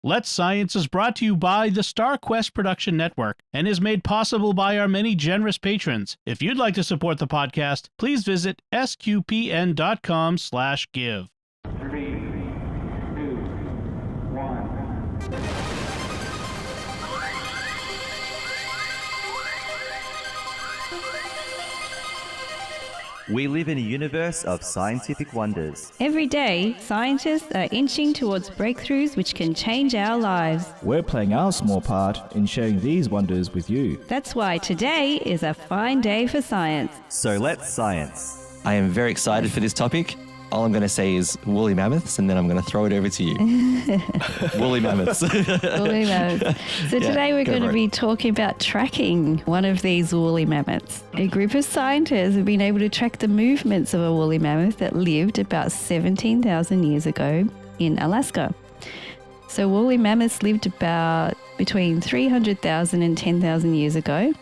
Let's Science is brought to you by the StarQuest Production Network and is made possible by our many generous patrons. If you'd like to support the podcast, please visit sqpn.com/give. 3, 2, 1. We live in a universe of scientific wonders. Every day, scientists are inching towards breakthroughs which can change our lives. We're playing our small part in sharing these wonders with you. That's why today is a fine day for science. So let's science. I am very excited for this topic. All I'm going to say is woolly mammoths, and then I'm going to throw it over to you. Woolly mammoths. Woolly mammoths. So today we're going to be talking about tracking one of these woolly mammoths. A group of scientists have been able to track the movements of a woolly mammoth that lived about 17,000 years ago in Alaska. So woolly mammoths lived about between 300,000 and 10,000 years ago,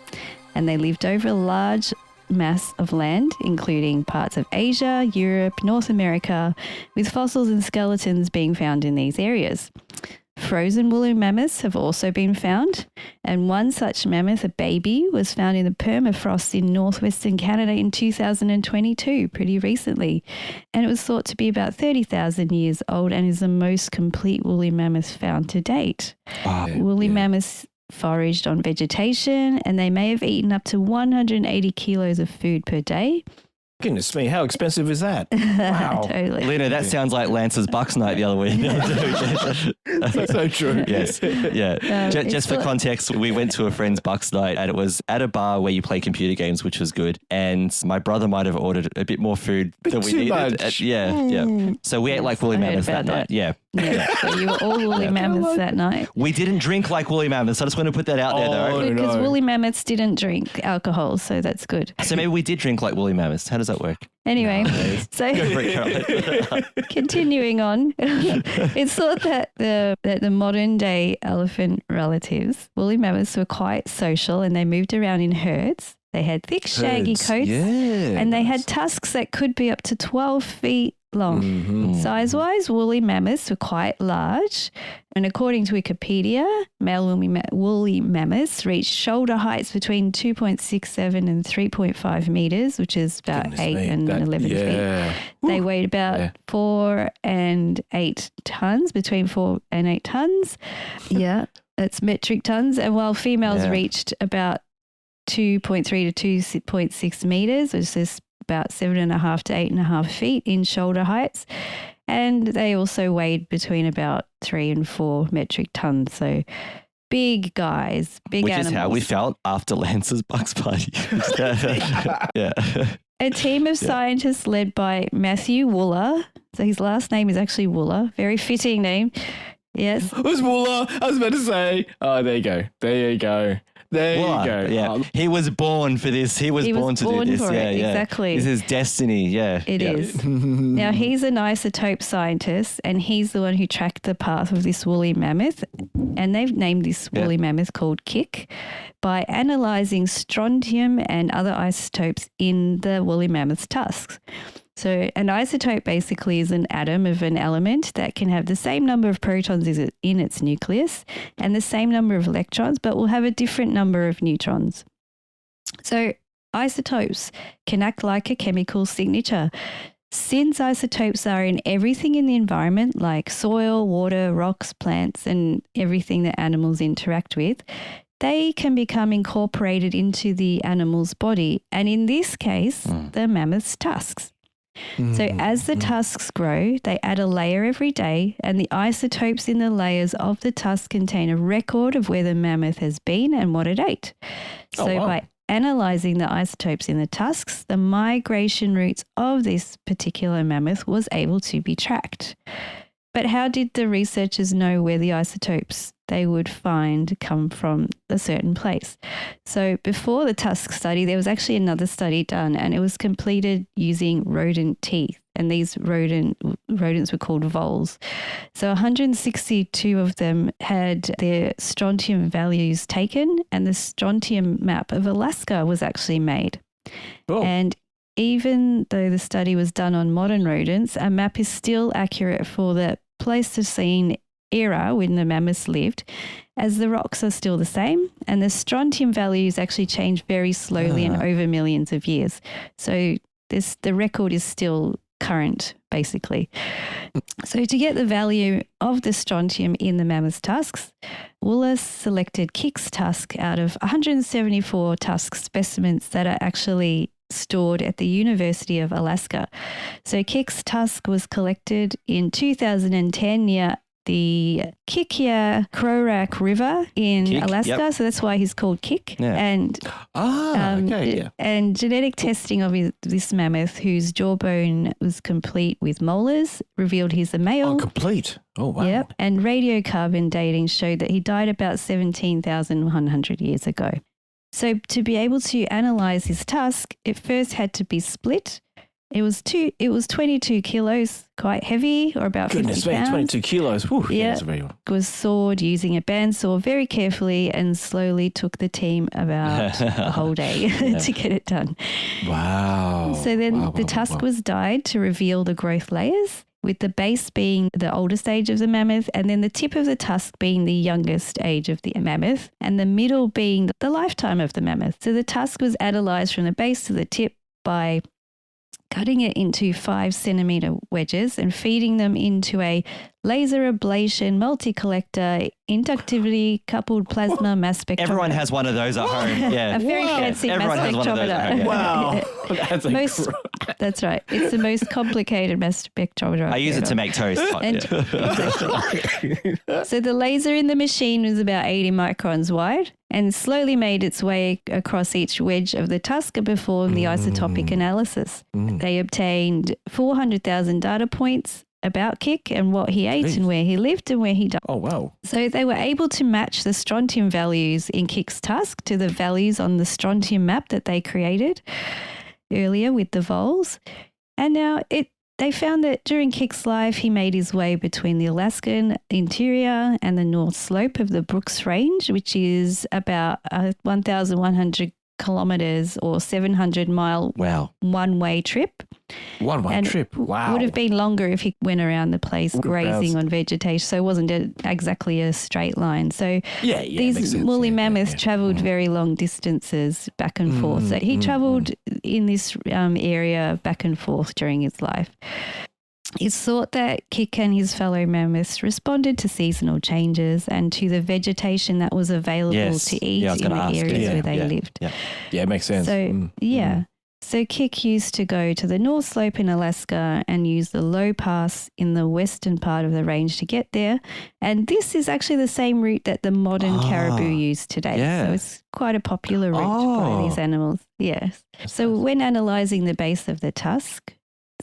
and they lived over a large mass of land, including parts of Asia, Europe, North America, with fossils and skeletons being found in these areas. Frozen woolly mammoths have also been found, and one such mammoth, a baby, was found in the permafrost in northwestern Canada in 2022, pretty recently, and it was thought to be about 30,000 years old and is the most complete woolly mammoth found to date. Woolly mammoths foraged on vegetation, and they may have eaten up to 180 kilos of food per day. Goodness me, how expensive is that? Wow. Totally. Lino, that sounds like Lance's Bucks night the other week. That's so true. Yes. Yeah. Just for context, we went to a friend's Bucks night, and it was at a bar where you play computer games, which was good. And my brother might have ordered a bit more food than we needed. Much. Yeah. So we ate like woolly mammoths that night. Yeah. So you were all woolly mammoths that night. We didn't drink like woolly mammoths. I just want to put that out there, though. Because woolly mammoths didn't drink alcohol, so that's good. So maybe we did drink like woolly mammoths. How does that work? Anyway, so continuing on, it's thought that the modern day elephant relatives, woolly mammoths, were quite social and they moved around in herds. They had thick, shaggy coats, and they had tusks that could be up to 12 feet long. Mm-hmm. Size-wise, woolly mammoths were quite large, and according to Wikipedia, male woolly mammoths reached shoulder heights between 2.67 and 3.5 meters, which is about 8 and 11 feet. They weighed about 4 and 8 tons, between 4 and 8 tons. Yeah, that's metric tons. And while females reached about 2.3 to 2.6 meters, which is about 7.5 to 8.5 feet in shoulder heights. And they also weighed between about 3 and 4 metric tons. So big guys, big animals. Which is how we felt after Lance's Bucks party. Yeah. A team of scientists led by Matthew Wooler. So his last name is actually Wooler. Very fitting name. Yes. It was Wooler. I was about to say. Oh, there you go. There you go. There you go. Yeah. He was born for this. He was born to do this. Exactly. This is destiny. Yeah. It is. Now, he's an isotope scientist, and he's the one who tracked the path of this woolly mammoth. And they've named this woolly mammoth called Kick by analysing strontium and other isotopes in the woolly mammoth's tusks. So an isotope basically is an atom of an element that can have the same number of protons in its nucleus and the same number of electrons, but will have a different number of neutrons. So isotopes can act like a chemical signature. Since isotopes are in everything in the environment, like soil, water, rocks, plants, and everything that animals interact with, they can become incorporated into the animal's body, and in this case, the mammoth's tusks. So as the tusks grow, they add a layer every day, and the isotopes in the layers of the tusk contain a record of where the mammoth has been and what it ate. So by analysing the isotopes in the tusks, the migration routes of this particular mammoth was able to be tracked. But how did the researchers know where the isotopes they would find come from a certain place? So before the tusk study, there was actually another study done, and it was completed using rodent teeth. And these rodents were called voles. So 162 of them had their strontium values taken, and the strontium map of Alaska was actually made. Oh. And even though the study was done on modern rodents, a map is still accurate for the Pleistocene era when the mammoths lived, as the rocks are still the same and the strontium values actually change very slowly and over millions of years. So the record is still current, basically. So to get the value of the strontium in the mammoth tusks, Wooler selected Kick's tusk out of 174 tusk specimens that are actually stored at the University of Alaska. So Kick's tusk was collected in 2010 near the Kikia-Krorak River in Alaska. So that's why he's called Kick. Yeah. And and genetic testing of this mammoth, whose jawbone was complete with molars, revealed he's a male. Oh, complete. Oh, wow. Yep. And radiocarbon dating showed that he died about 17,100 years ago. So to be able to analyze his tusk, it first had to be split. It was 22 kilos, quite heavy, or about 50 pounds. Goodness me, 22 kilos. Whew, yeah, that's a very it was sawed using a bandsaw very carefully and slowly took the team about a whole day to get it done. Wow. So then the tusk was dyed to reveal the growth layers, with the base being the oldest age of the mammoth and then the tip of the tusk being the youngest age of the mammoth and the middle being the lifetime of the mammoth. So the tusk was analysed from the base to the tip by cutting it into 5-centimetre wedges and feeding them into a laser ablation multi-collector inductivity coupled plasma mass spectrometer. Everyone has one of those at home. Yeah. A very fancy Everyone mass has one of those at home, spectrometer. Wow. That's right. It's the most complicated mass spectrometer. I use it to make toast. Exactly. So the laser in the machine was about 80 microns wide and slowly made its way across each wedge of the tusk and performed the isotopic analysis. They obtained 400,000 data points about Kick and what he ate and where he lived and where he died. Oh, wow. So they were able to match the strontium values in Kick's tusk to the values on the strontium map that they created earlier with the voles. And now they found that during Kick's life, he made his way between the Alaskan interior and the north slope of the Brooks Range, which is about 1,100 kilometers or 700-mile one-way trip. One-way trip. Wow. Would have been longer if he went around the place grazing on vegetation. So it wasn't exactly a straight line. So these woolly mammoths travelled very long distances back and forth. So he travelled in this area back and forth during his life. It's thought that Kick and his fellow mammoths responded to seasonal changes and to the vegetation that was available to eat in the areas where they lived. Yeah, it makes sense. So, So Kick used to go to the North Slope in Alaska and use the low pass in the western part of the range to get there. And this is actually the same route that the modern caribou use today. So it's quite a popular route by these animals. Yes. So when analysing the base of the tusk,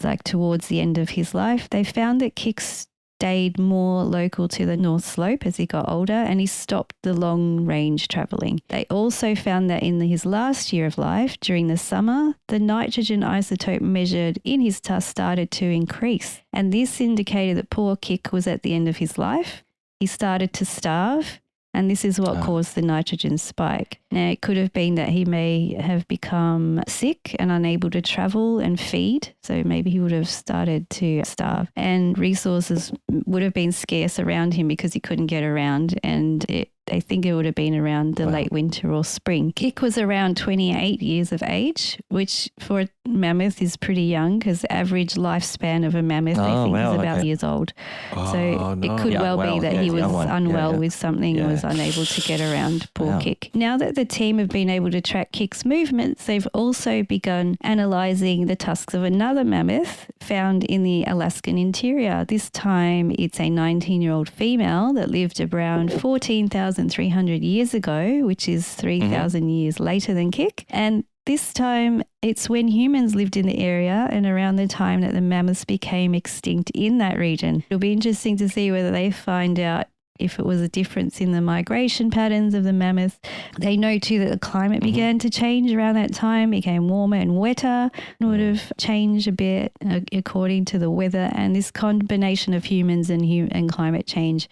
like towards the end of his life, they found that Kick stayed more local to the North Slope as he got older and he stopped the long range travelling. They also found that in his last year of life, during the summer, the nitrogen isotope measured in his tusk started to increase. And this indicated that poor Kick was at the end of his life. He started to starve. And this is what caused the nitrogen spike. Now, it could have been that he may have become sick and unable to travel and feed. So maybe he would have started to starve. And resources would have been scarce around him because he couldn't get around. And they think it would have been around the late winter or spring. Kick was around 28 years of age, which for a mammoth is pretty young because average lifespan of a mammoth, I think, is about years old. So it could be that he was unwell with something and was unable to get around poor Kick. Now that the team have been able to track Kick's movements, they've also begun analysing the tusks of another mammoth found in the Alaskan interior. This time it's a 19-year-old female that lived around 14,300 years ago, which is 3,000 years later than Kick. And this time it's when humans lived in the area and around the time that the mammoths became extinct in that region. It'll be interesting to see whether they find out if it was a difference in the migration patterns of the mammoths. They know too that the climate began to change around that time, became warmer and wetter, and would have changed a bit according to the weather. And this combination of humans and climate change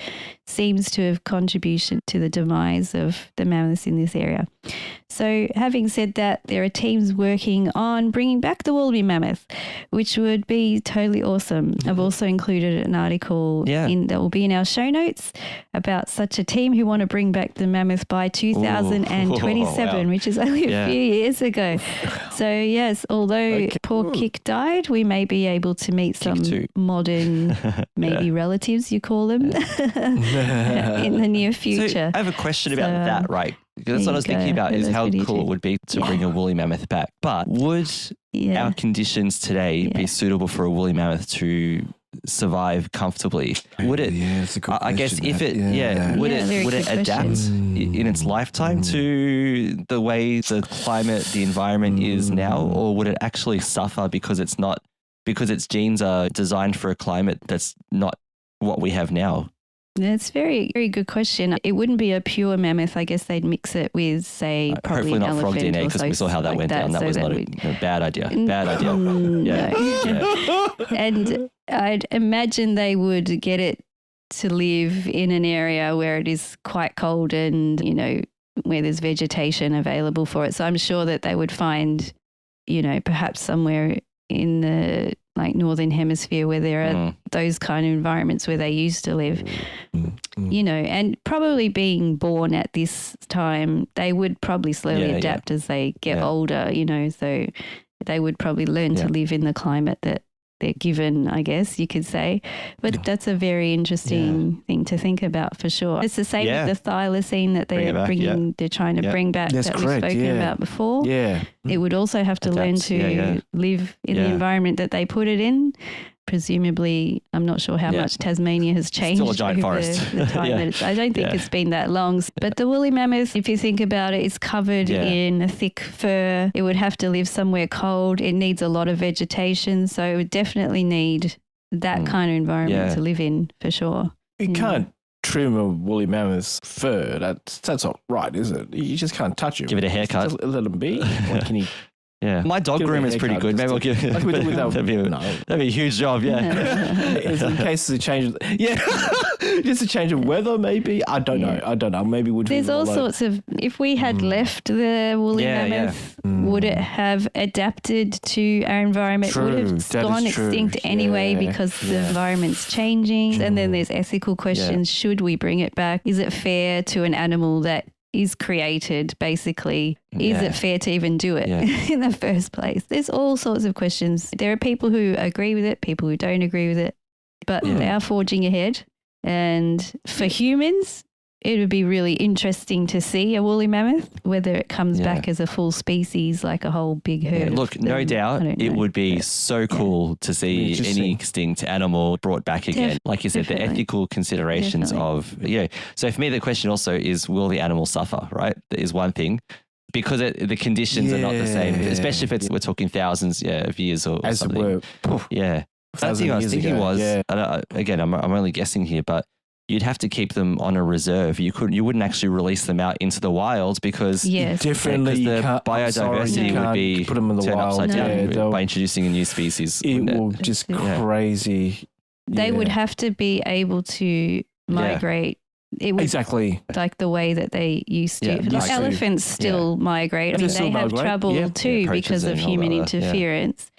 seems to have contributed to the demise of the mammoths in this area. So having said that, there are teams working on bringing back the woolly mammoth, which would be totally awesome. I've also included an article that will be in our show notes about such a team who want to bring back the mammoth by 2027, which is only a few years ago. So yes, although poor Kick died, we may be able to meet some modern, maybe relatives, you call them, in the near future. So I have a question about that, right? Because that's what I was thinking about is how cool it would be to bring a woolly mammoth back. But would our conditions today be suitable for a woolly mammoth to survive comfortably? Would it? Yeah, it's a good I guess if question, it, would it adapt in its lifetime to the way the climate, the environment is now, or would it actually suffer because it's not, because its genes are designed for a climate that's not what we have now? That's a very, very good question. It wouldn't be a pure mammoth. I guess they'd mix it with, say, probably hopefully an not frog elephant DNA, because we saw how that went down. That was not a bad idea. Bad idea. No. And I'd imagine they would get it to live in an area where it is quite cold and, you know, where there's vegetation available for it. So I'm sure that they would find, you know, perhaps somewhere in the northern hemisphere where there are those kind of environments where they used to live, you know, and probably being born at this time, they would probably slowly adapt as they get older, you know, so they would probably learn to live in the climate that they're given, I guess you could say. But that's a very interesting thing to think about for sure. It's the same with the thylacine that they're they're trying to bring back That's that correct, we've spoken about before. Yeah. It would also have to learn to live in the environment that they put it in. Presumably, I'm not sure how much Tasmania has changed. Still a giant forest. The time that it's, I don't think it's been that long. But the woolly mammoth, if you think about it, is covered in a thick fur. It would have to live somewhere cold. It needs a lot of vegetation. So it would definitely need that kind of environment to live in for sure. You can't trim a woolly mammoth's fur. That's not right, is it? You just can't touch it. Give it a haircut. Just let him be. Or can he? Yeah, my dog groom is pretty good. Maybe I'll give it. That'd be a huge job. Yeah, in case of a change. Just a change of weather, maybe. I don't know. Maybe would. There's all sorts of. If we had left the woolly mammoth, would it have adapted to our environment? True. Would it have gone extinct anyway because the environment's changing? And then there's ethical questions. Should we bring it back? Is it fair to an animal that is created, basically? Is it fair to even do it in the first place? There's all sorts of questions. There are people who agree with it, people who don't agree with it, but they are forging ahead. And for humans, it would be really interesting to see a woolly mammoth, whether it comes back as a full species, like a whole big herd. Look, no doubt it would be so cool to see any extinct animal brought back again. Like you said, the ethical considerations of, So for me, the question also is, will the animal suffer, right? That is one thing. Because the conditions are not the same, especially if we're talking thousands of years or as something. It were. Yeah. That's the thing I was thinking again, I'm only guessing here, but you'd have to keep them on a reserve. You wouldn't actually release them out into the wild because differently the biodiversity would be put them in the turned wild upside down by introducing a new species. It will just crazy. They would have to be able to migrate. It would, exactly like the way that they used to. Elephants still migrate. I mean, they have trouble too because of human interference.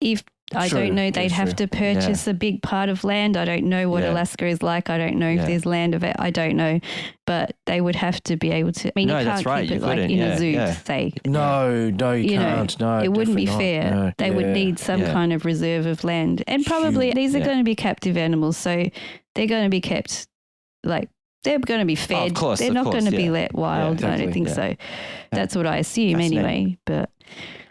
If I don't know, they'd have to purchase a big part of land. I don't know what Alaska is like. I don't know if there's land of it. I don't know. But they would have to be able to. I mean, you can't keep it like in a zoo, say. No, you can't. No, it wouldn't be fair. No. They would need some kind of reserve of land. And probably these are going to be captive animals. So they're going to be kept they're going to be fed. Oh, of course, they're not going to be let wild. I don't think so. That's what I assume anyway. But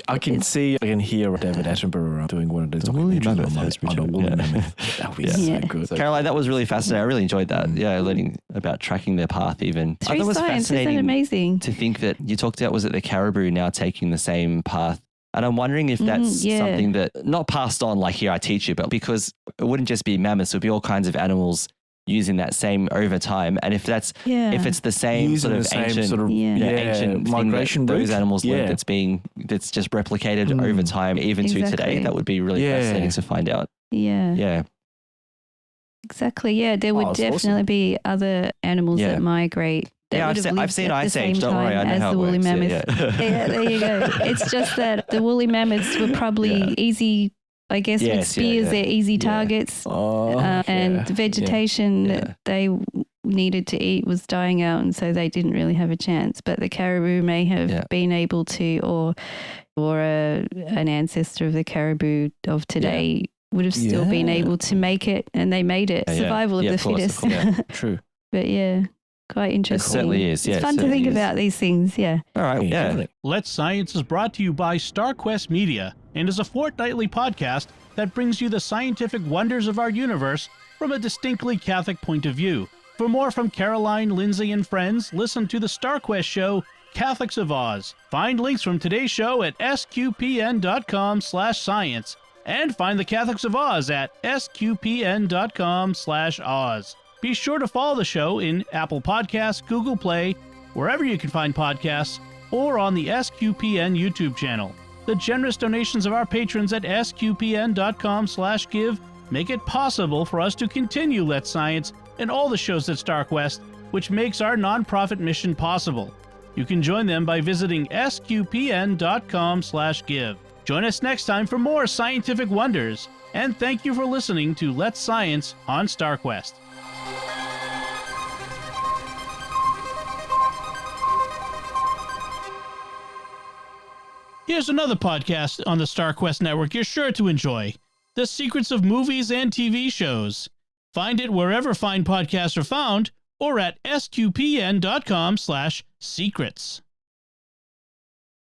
I can hear David Attenborough doing one of those documentaries on a woolly mammoth. That would be so good. Caroline, that was really fascinating. I really enjoyed that. Yeah, learning about tracking their path even. I thought it was fascinating. Isn't it amazing? To think that you talked about, was it the caribou now taking the same path? And I'm wondering if that's something that, not passed on like here I teach you, but because it wouldn't just be mammoths, it would be all kinds of animals using that same over time. And if that's if it's the same using sort of ancient migration thing that those animals live, that's just replicated over time, even to today, that would be really fascinating to find out. Yeah. Exactly. Yeah, there would definitely be other animals that migrate that would have lived I've seen at the Ice same Age. Don't worry, I time know as how the it woolly works. mammoth. Yeah, there you go. It's just that the woolly mammoths were probably easy. I guess with spears, they're easy targets, and the vegetation that they needed to eat was dying out, and so they didn't really have a chance. But the caribou may have been able to, or an ancestor of the caribou of today would have still been able to make it, and they made it. Survival of the fittest. True. But quite interesting. It certainly is. It's fun to think about these things. Yeah. All right. Yeah. Definitely. Let's Science is brought to you by StarQuest Media and is a fortnightly podcast that brings you the scientific wonders of our universe from a distinctly Catholic point of view. For more from Caroline, Lindsay, and friends, listen to the StarQuest show, Catholics of Oz. Find links from today's show at sqpn.com/science and find the Catholics of Oz at sqpn.com/Oz. Be sure to follow the show in Apple Podcasts, Google Play, wherever you can find podcasts, or on the SQPN YouTube channel. The generous donations of our patrons at sqpn.com/give make it possible for us to continue Let's Science and all the shows at StarQuest, which makes our nonprofit mission possible. You can join them by visiting sqpn.com/give. Join us next time for more scientific wonders, and thank you for listening to Let's Science on StarQuest. Here's another podcast on the StarQuest network you're sure to enjoy: The Secrets of Movies and TV Shows. Find it wherever fine podcasts are found or at sqpn.com/secrets.